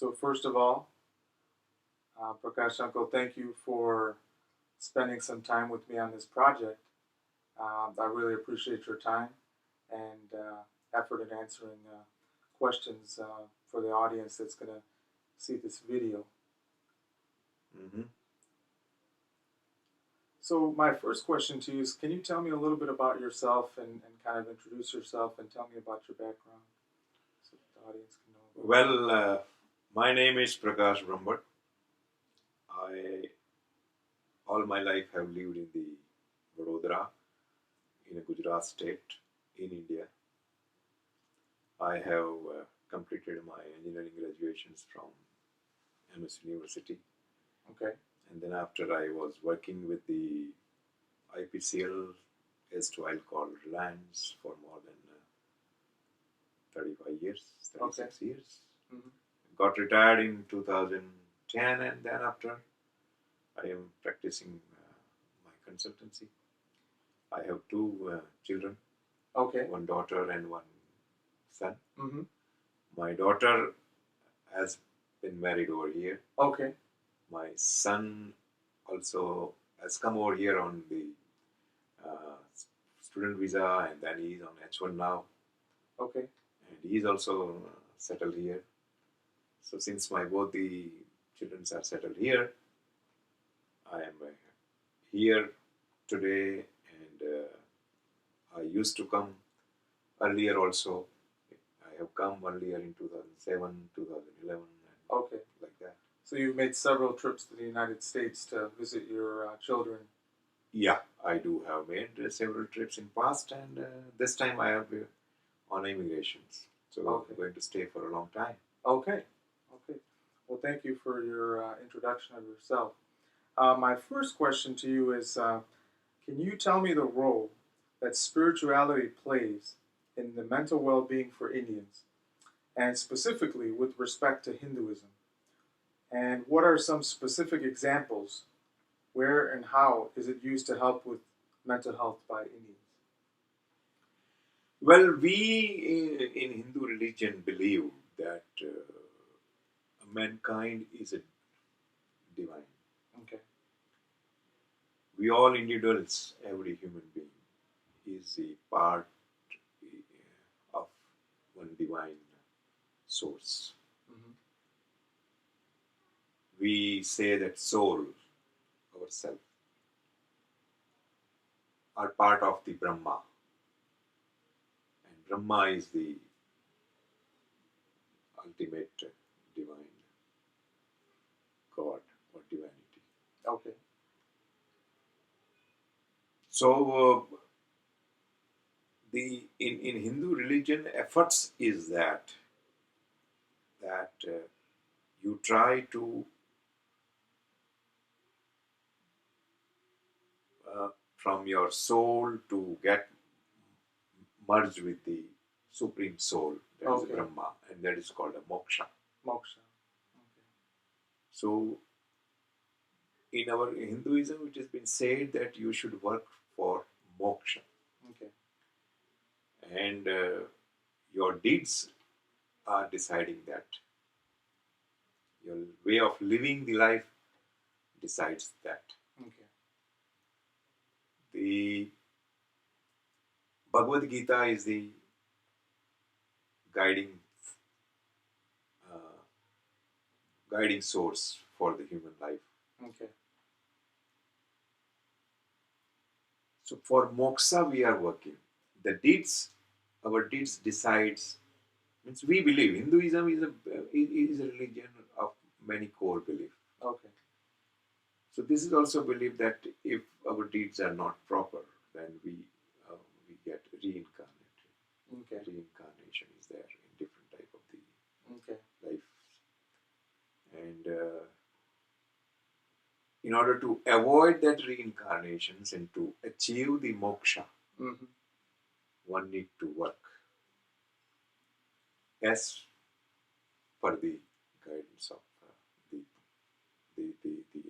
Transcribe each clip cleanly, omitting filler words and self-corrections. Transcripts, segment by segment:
So first of all, Prakash Uncle, thank you for spending some time with me on this project. I really appreciate your time and effort in answering questions for the audience that's going to see this video. Mm-hmm. So my first question to you is, can you tell me a little bit about yourself and kind of introduce yourself and tell me about your background so the audience can know about you? Well, my name is Prakash Brahmbhatt. I all my life have lived in the Vadodara in a Gujarat state in India. I have completed my engineering graduations from MS University, Okay. and then after I was working with the IPCL, erstwhile called Reliance, for more than 35 years, 36 years. Mm-hmm. Got retired in 2010, and then after I am practicing my consultancy. I have two children, Okay. one daughter and one son. Mm-hmm. My daughter has been married over here. Okay. My son also has come over here on the student visa, and then he's on H1 now. Okay. And he's also settled here. So since both the children are settled here, I am here today, and I used to come earlier also. I have come earlier in 2007, 2011, and Okay. like that. So you've made several trips to the United States to visit your children. Yeah, I do have made several trips in past, and this time I have on immigrations. So Okay. I'm going to stay for a long time. Okay. Okay. Well, thank you for your introduction of yourself. My first question to you is, can you tell me the role that spirituality plays in the mental well-being for Indians, and specifically with respect to Hinduism? And what are some specific examples where and how is it used to help with mental health by Indians? Well, we in Hindu religion believe that mankind is a divine. Okay. We all individuals, every human being, is a part of one divine source. Mm-hmm. We say that soul, ourself, are part of the Brahma. And Brahma is the ultimate divine God or divinity. Okay. So, in Hindu religion, efforts is that you try to from your soul to get merged with the supreme soul, that is Okay. Brahma, and that is called a moksha. Moksha. Okay. So in our Hinduism, it has been said that you should work for moksha, Okay. and your deeds are deciding that. Your way of living the life decides that. Okay. The Bhagavad Gita is the guiding uh, guiding source for the human life. Okay. So for moksha we are working. The deeds, our deeds decides. Means we believe Hinduism is a religion of many core beliefs. Okay. So this is also believed that if our deeds are not proper, then we get reincarnated. Okay. Reincarnation is there in different type of the Okay. life, and in order to avoid that reincarnations and to achieve the moksha, Mm-hmm. one need to work as per the guidance of the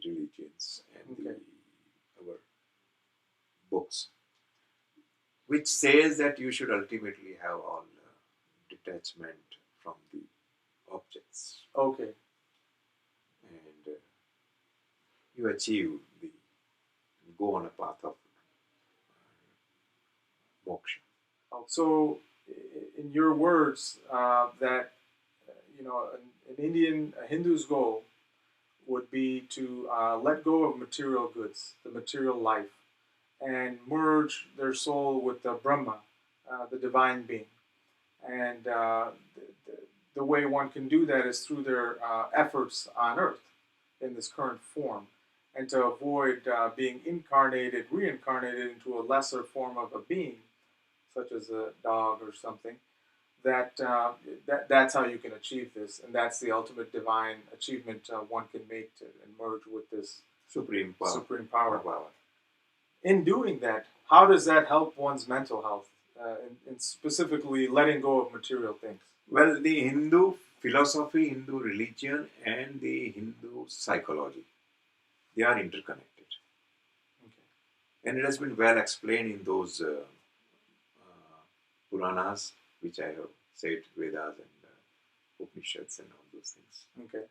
religions and Okay. our books, which says that you should ultimately have all detachment from the objects, Okay. and you achieve the go on a path of moksha. So, in your words, that a Hindu's goal would be to let go of material goods, the material life, and merge their soul with the Brahma, the divine being. And the way one can do that is through their efforts on earth in this current form, and to avoid being reincarnated into a lesser form of a being, such as a dog or something. That's how you can achieve this, and that's the ultimate divine achievement one can make to merge with this Supreme power. power. In doing that, how does that help one's mental health, in specifically letting go of material things? Well, the Hindu philosophy, Hindu religion, and the Hindu psychology, they are interconnected. Okay. And it has been well explained in those Puranas, which I have said, Vedas and Upanishads and all those things. Okay.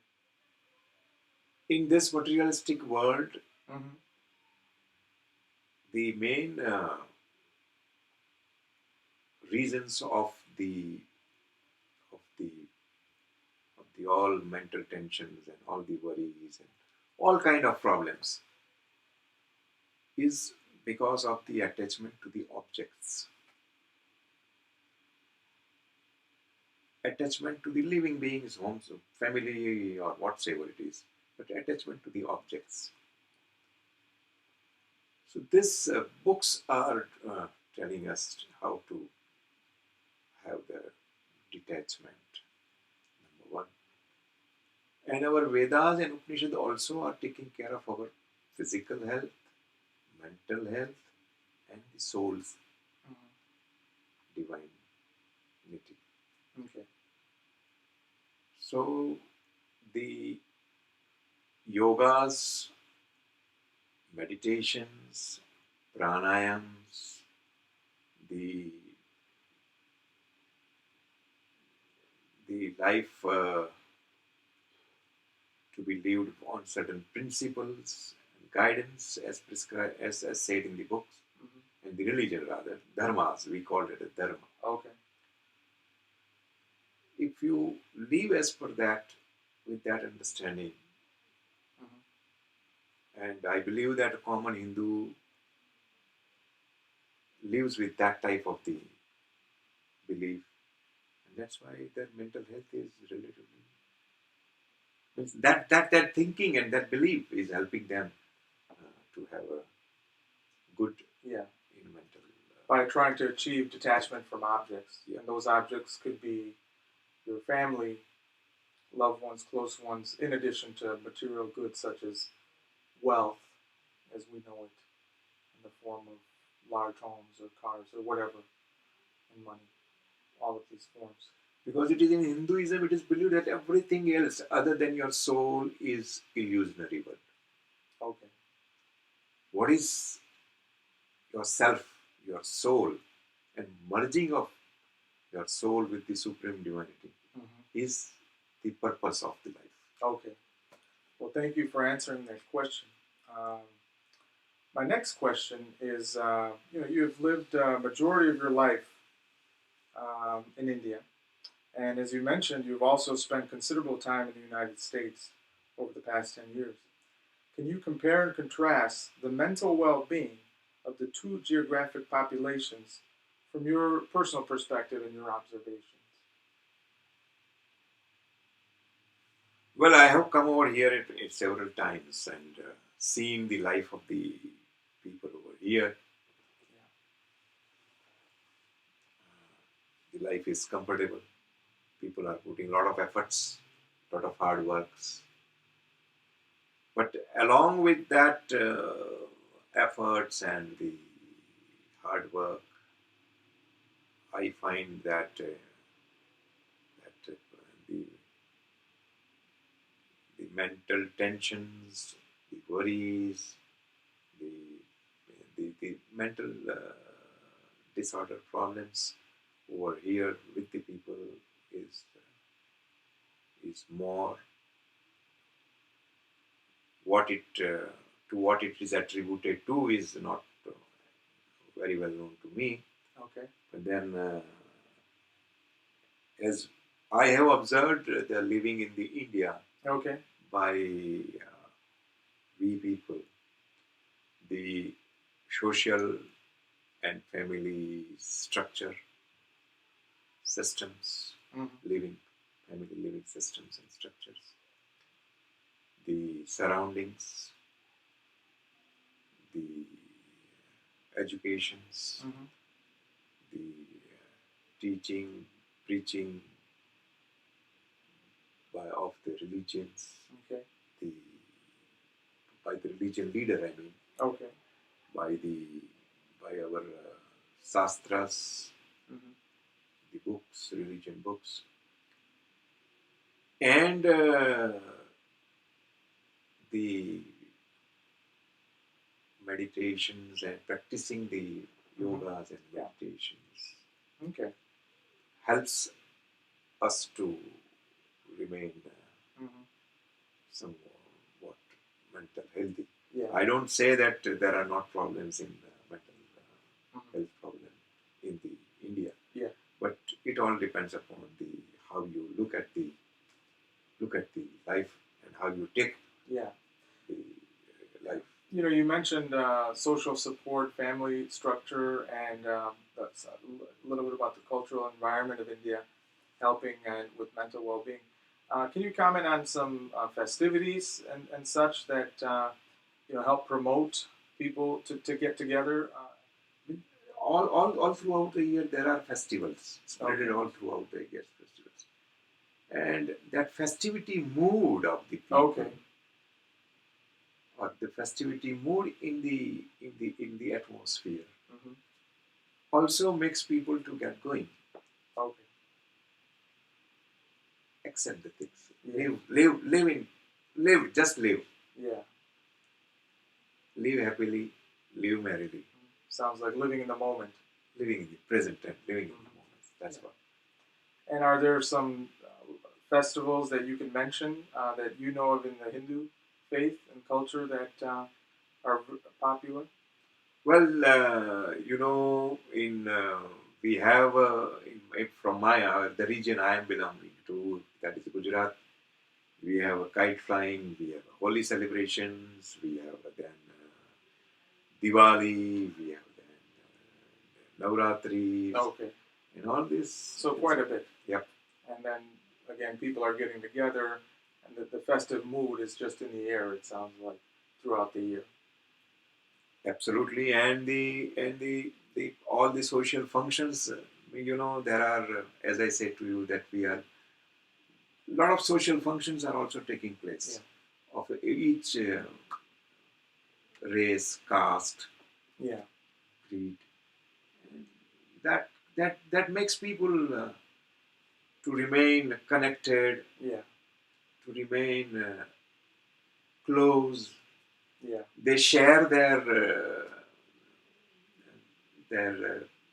In this materialistic world, Mm-hmm. the main reasons of the all mental tensions and all the worries and all kind of problems is because of the attachment to the objects, attachment to the living beings, homes, family, or whatsoever it is, but attachment to the objects. So these books are telling us how to have the detachment, number one. And our Vedas and Upanishads also are taking care of our physical health, mental health, and the soul's divinity. Okay. So the yogas, meditations, pranayams, the life to be lived on certain principles and guidance as prescribed, as said in the books, and the religion rather, dharmas, we called it a dharma. Okay. If you live as per that, with that understanding, and I believe that a common Hindu lives with that type of the belief, and that's why their mental health is relatively means that thinking and that belief is helping them to have a good Yeah. in mental By trying to achieve detachment from objects, Yeah. and those objects could be your family, loved ones, close ones, in addition to material goods such as wealth, as we know it, in the form of large homes or cars or whatever, and money, all of these forms. because it is in Hinduism, it is believed that everything else other than your soul is illusionary world. Okay. What is yourself, your soul, and merging of your soul with the supreme divinity is the purpose of the life. Okay. Well, thank you for answering that question. My next question is, you've lived a majority of your life in India, and as you mentioned, you've also spent considerable time in the United States over the past 10 years. Can you compare and contrast the mental well-being of the two geographic populations from your personal perspective and your observations? Well, I have come over here several times and seen the life of the people over here. The life is comfortable. People are putting a lot of efforts, a lot of hard works. But along with that efforts and the hard work, I find that the mental tensions, the worries, the the mental disorder problems over here with the people is is more what it to what it is attributed to is not very well known to me. Okay. But then, as I have observed, the living in the India Okay. by we people, the social and family structure systems, Mm-hmm. family living systems and structures, the surroundings, the educations, Mm-hmm. the teaching, preaching of the religions, Okay. the by the religion leader, I mean, Okay. by our sastras, Mm-hmm. the books, religion books, and the meditations and practicing the Mm-hmm. yogas and Yeah. meditations Okay. helps us to remain Mm-hmm. somewhat mental healthy. Yeah. I don't say that there are not problems in mental Mm-hmm. health problem in the India, Yeah. but it all depends upon the how you look at the life and how you take Yeah. the life. You know, you mentioned social support, family structure, and that's a little bit about the cultural environment of India, helping and with mental well-being. Can you comment on some festivities and such that help promote people to get together? All throughout the year there are festivals spread Okay. all throughout the year festivals, and that festivity mood of the people Okay. or the festivity mood in the atmosphere Mm-hmm. also makes people to get going, Okay. accept the things, Yeah. live, just live, Yeah. live happily, live merrily, Sounds like living in the moment. living in the present and living in the moment. That's Yeah. what. And are there some festivals that you can mention that you know of in the Hindu faith and culture that are popular? Well, in we have from my the region I am belonging to, that is Gujarat. We have kite flying, we have holy celebrations, we have then Diwali, we have then Navratri, Okay, and all this. so quite a bit. Yep, And then again, people are getting together, and the festive mood is just in the air. It sounds like throughout the year. absolutely, and the all the social functions. There are, as I said to you, that we are a lot of social functions are also taking place of each race, caste, Yeah, creed. That makes people to remain connected, yeah, to remain close. yeah, They share their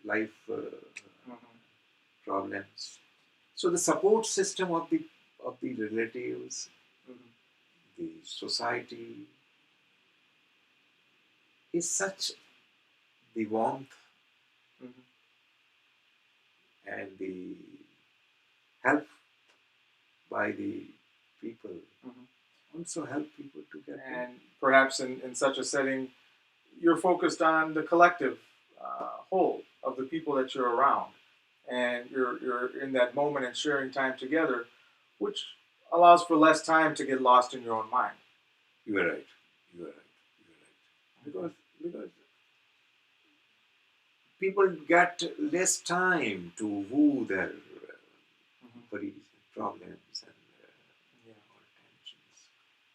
life hmm, problems. So the support system of the relatives, hmm, the society is such, the warmth hmm, and the help by the people hmm. also help people to get in. And perhaps in such a setting, you're focused on the collective whole of the people that you're around, and you're in that moment and sharing time together, which allows for less time to get lost in your own mind. You are right. You are right. You are right. Because people get less time to woo their Hmm. worries and problems and Yeah. all tensions.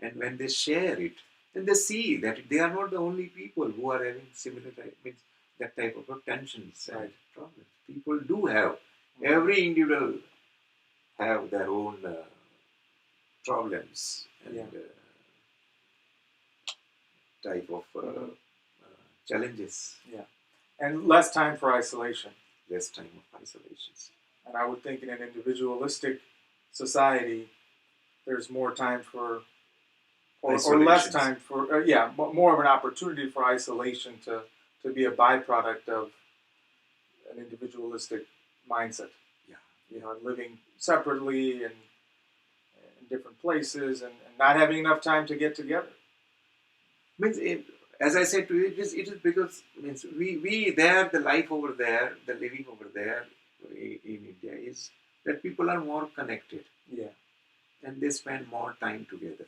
And when they share it, then they see that they are not the only people who are having similar means that type of tensions and Right. problems. People do have, Mhm. every individual have their own problems and Yeah. type of Hmm. challenges, Yeah. And less time for isolation. less time of isolations. And I would think in an individualistic society, there's more time for, or less Isolations. time for, more of an opportunity for isolation to be a byproduct of an individualistic mindset. Yeah. Living separately and in different places and not having enough time to get together. Means, as I said to you, it is because means we there, the life over there, the living over there in India is that people are more connected. Yeah. And they spend more time together.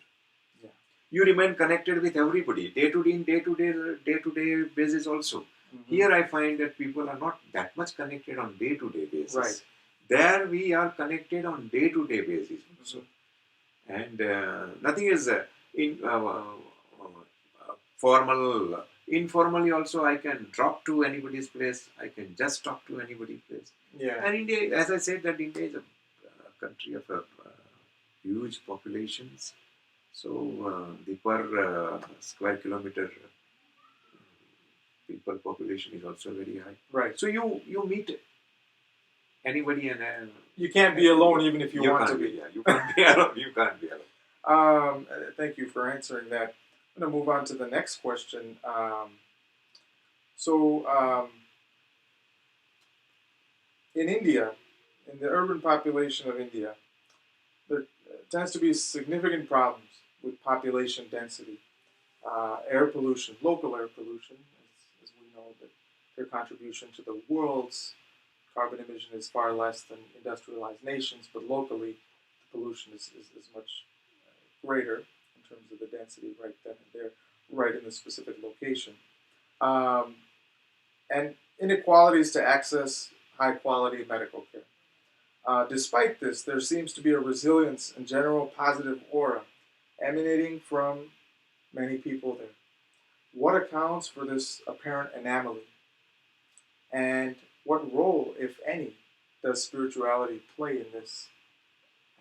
Yeah. You remain connected with everybody, day to day basis also. Mm-hmm. Here I find that people are not that much connected on day to day basis. Right. There we are connected on day to day basis also. Mm-hmm. And nothing is formal. Informally also I can drop to anybody's place. I can just talk to anybody's place. Yeah. And India, as I said, that India is a country of huge populations. So the per square kilometer people population is also very high. Right. So you meet anybody and you can't be alone even if you want to be. Yeah, you can't be alone. You can't be alone. Thank you for answering that. I'm going to move on to the next question. In India, in the urban population of India, there tends to be significant problems with population density, air pollution, local air pollution, as we know that their contribution to the world's carbon emission is far less than industrialized nations, but locally the pollution is much greater in terms of the density right then and there, right in the specific location. And inequalities to access high-quality medical care. Despite this, there seems to be a resilience and general positive aura emanating from many people there. What accounts for this apparent anomaly? And what role, if any, does spirituality play in this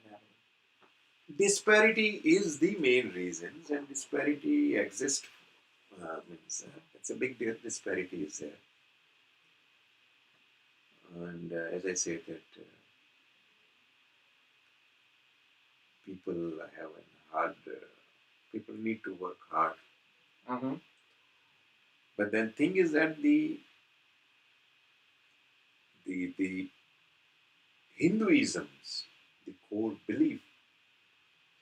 anomaly? Disparity is the main reasons, and disparity exists. Means it's a big deal. Disparity is there, and as I said that people have a hard. People need to work hard. Mm-hmm. But then thing is that the Hinduisms, the core belief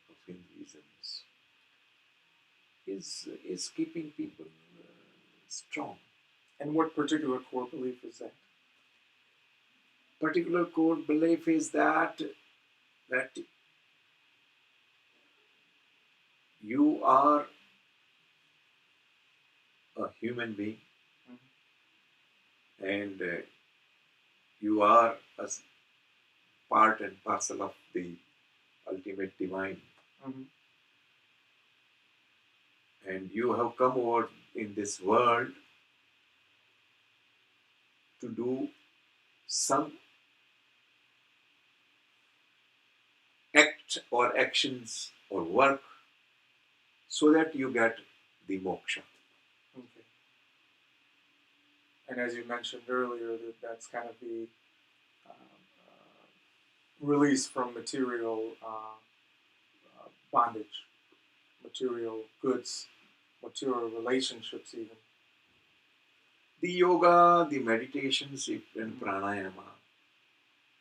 of Hinduisms is keeping people strong. And what particular core belief is that? Particular core belief is that you are a human being, Mm-hmm. and you are a part and parcel of the ultimate divine. Mm-hmm. And you have come over in this world to do some act or actions or work so that you get the moksha. Okay. And as you mentioned earlier, that's kind of the release from material bondage, material goods, material relationships, even. The yoga, the meditations, and pranayama,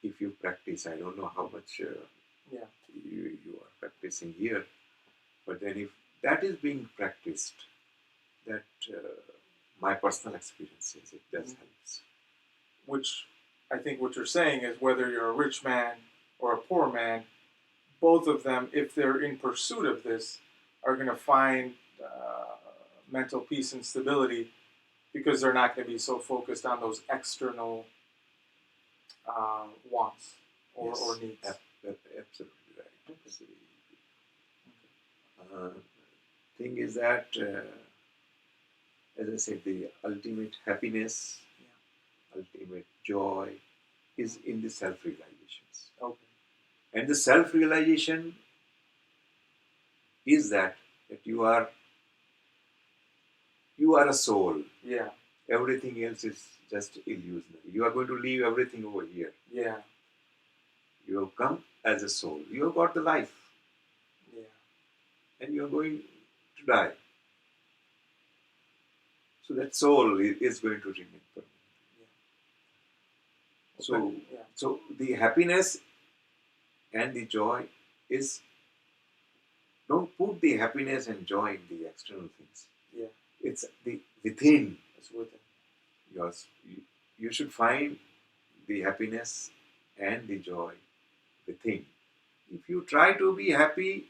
if you practice, I don't know how much you are practicing here, but then if that is being practiced, that my personal experience is it does helps. Which I think what you're saying is whether you're a rich man or a poor man, both of them, if they're in pursuit of this, are going to find mental peace and stability because they're not going to be so focused on those external wants or needs. Absolutely right. Thing is that, as I said, the ultimate happiness, ultimate joy is in the self-realizations. Okay. And the self-realization is that you are a soul. Yeah. Everything else is just illusionary. You are going to leave everything over here. Yeah. You have come as a soul. You have got the life. and you're going to die. So that soul is going to remain permanent. So, Yeah. so the happiness and the joy is, don't put the happiness and joy in the external things. Yeah. It's the within It's within. yours. You should find the happiness and the joy within. If you try to be happy,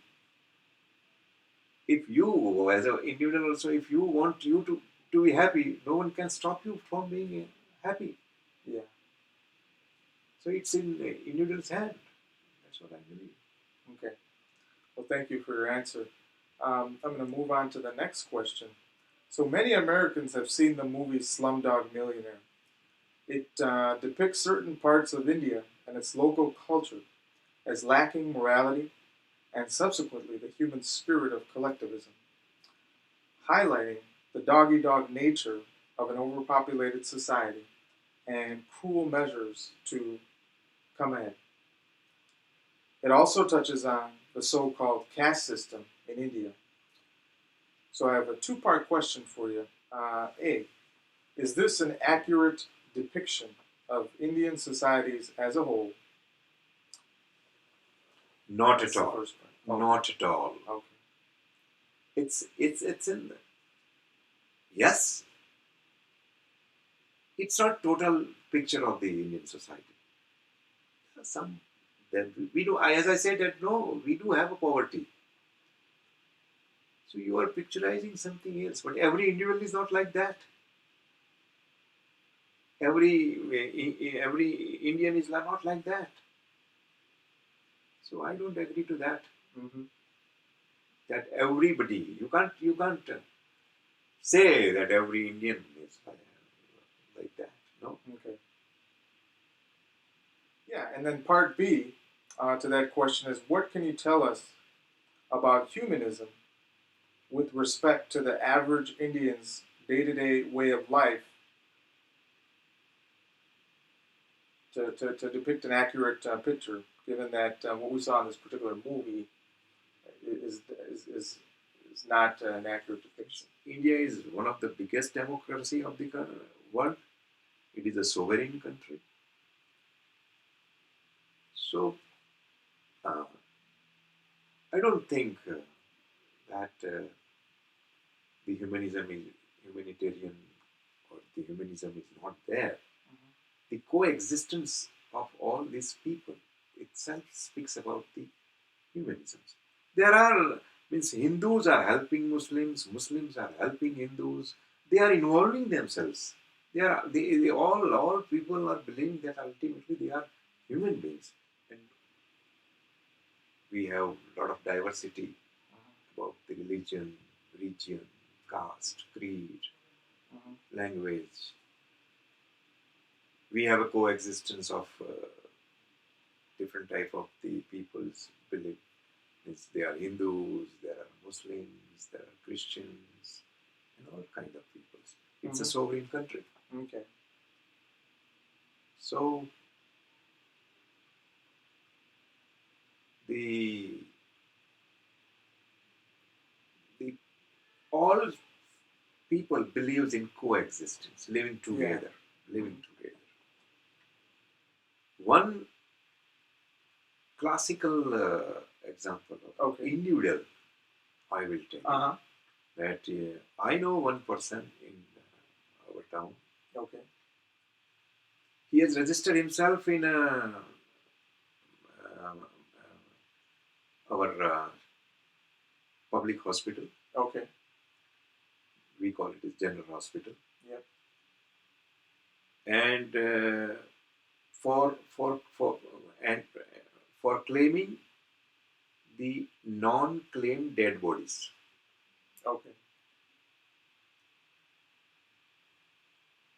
if you as an individual also, if you want to be happy, no one can stop you from being happy. Yeah. So it's in the individual's hand. That's what I believe. Okay. Well, thank you for your answer. I'm going to move on to the next question. So many Americans have seen the movie Slumdog Millionaire. It depicts certain parts of India and its local culture as lacking morality and subsequently the human spirit of collectivism, highlighting the dog-eat-dog nature of an overpopulated society and cruel measures to come ahead. It also touches on the so-called caste system in India. So I have a two-part question for you. A, is this an accurate depiction of Indian societies as a whole? Not That's at the all. first part. Okay. Not at all. Okay. It's in the, yes. It's not total picture of the Indian society. Some that we do, as I said, that no, we do have a poverty. So you are picturizing something else, but every individual is not like that. Every Indian is not like that. So I don't agree to that. Mm-hmm. That everybody, you can't say that every Indian is like that. No. Okay. Yeah, and then part B to that question is, what can you tell us about humanism with respect to the average Indian's day-to-day way of life to depict an accurate picture, given that what we saw in this particular movie is, is, is, is not an accurate depiction. India is one of the biggest democracy of the world. It is a sovereign country. So uh, I don't think that the humanitarian or the humanism is not there. Mm-hmm. The coexistence of all these people itself speaks about the humanism. There are, means Hindus are helping Muslims, Muslims are helping Hindus. They are involving themselves. They all people are believing that ultimately they are human beings, and we have a lot of diversity about the religion, region, caste, creed, Mm-hmm. language. We have a coexistence of different type of the people's belief. Means there are Hindus, there are Muslims, there are Christians, and all kind of peoples. It's a Mm-hmm. sovereign country. Okay. So the the all people believes in coexistence, living together, living together. One classical example of Okay. individual, I will tell you Uh-huh. that I know one person in our town. Okay. He has registered himself in our public hospital. Okay. We call it as general hospital. Yep. And for and for claiming the non-claimed dead bodies. Okay.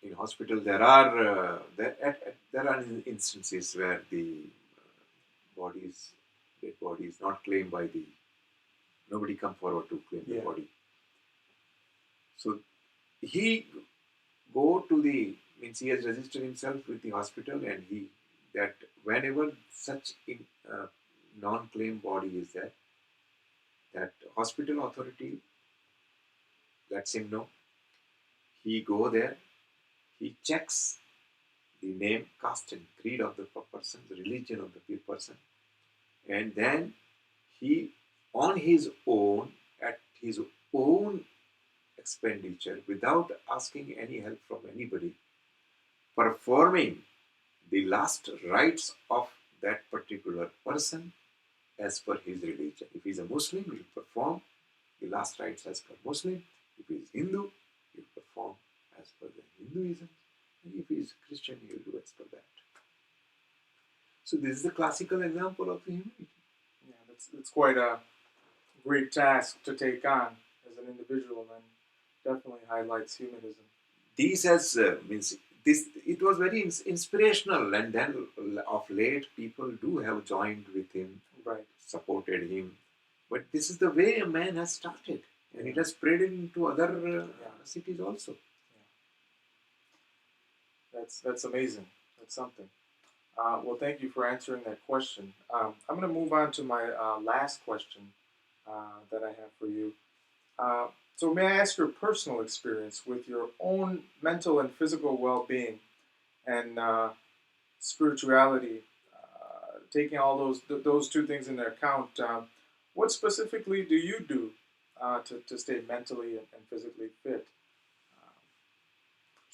In hospital, there are instances where the bodies, dead bodies, not claimed by the, nobody come forward to claim the body. So he go to the, means he has registered himself with the hospital, and he, that whenever such non-claim body is there, that hospital authority lets him know. He go there, he checks the name, caste and creed of the person, the religion of the person, and then he, on his own, at his own expenditure, without asking any help from anybody, performing the last rites of that particular person as per his religion. If he is a Muslim, he will perform the last rites as per Muslim. If he is Hindu, he will perform as per the Hinduism. And if he is Christian, he will do as per that. So this is the classical example of the humanity. Yeah, that's quite a great task to take on as an individual, and definitely highlights humanism. These has means this. It was very inspirational, and then of late people do have joined with him, Right. supported him. But this is the way a man has started, and it has spread into other cities also. That's amazing. That's something. Well, thank you for answering that question. I'm going to move on to my last question that I have for you. So, may I ask your personal experience with your own mental and physical well-being and spirituality, taking all those two things into account? What specifically do you do to stay mentally and physically fit?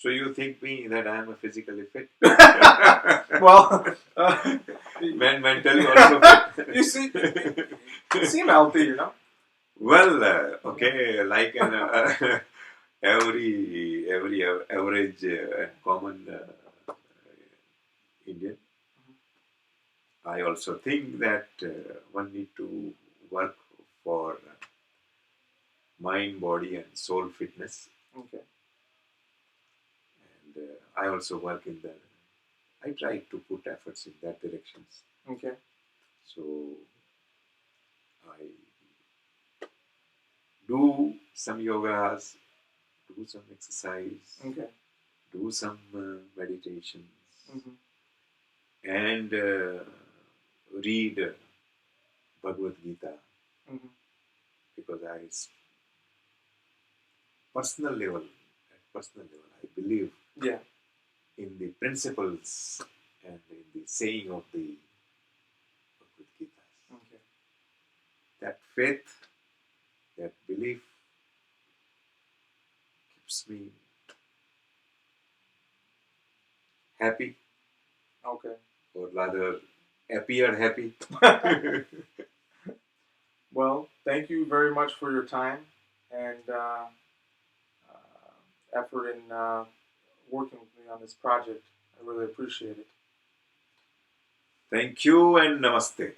So you think me that I am a physically fit? Well, mentally also fit. you seem healthy, you know. Well, okay, like an every average and common Indian, I also think that one need to work for mind, body, and soul fitness. Okay. And I also work in the. I try to put efforts in that directions. Okay. So I do some yogas, do some exercise, Okay. do some meditations, Mm-hmm. and read Bhagavad Gita, Mm-hmm. because personal level, I believe in the principles and in the saying of the Bhagavad Gita. Okay. That faith, that belief keeps me happy, Okay. or rather appear happy. Well, thank you very much for your time and effort in working with me on this project. I really appreciate it. Thank you and namaste.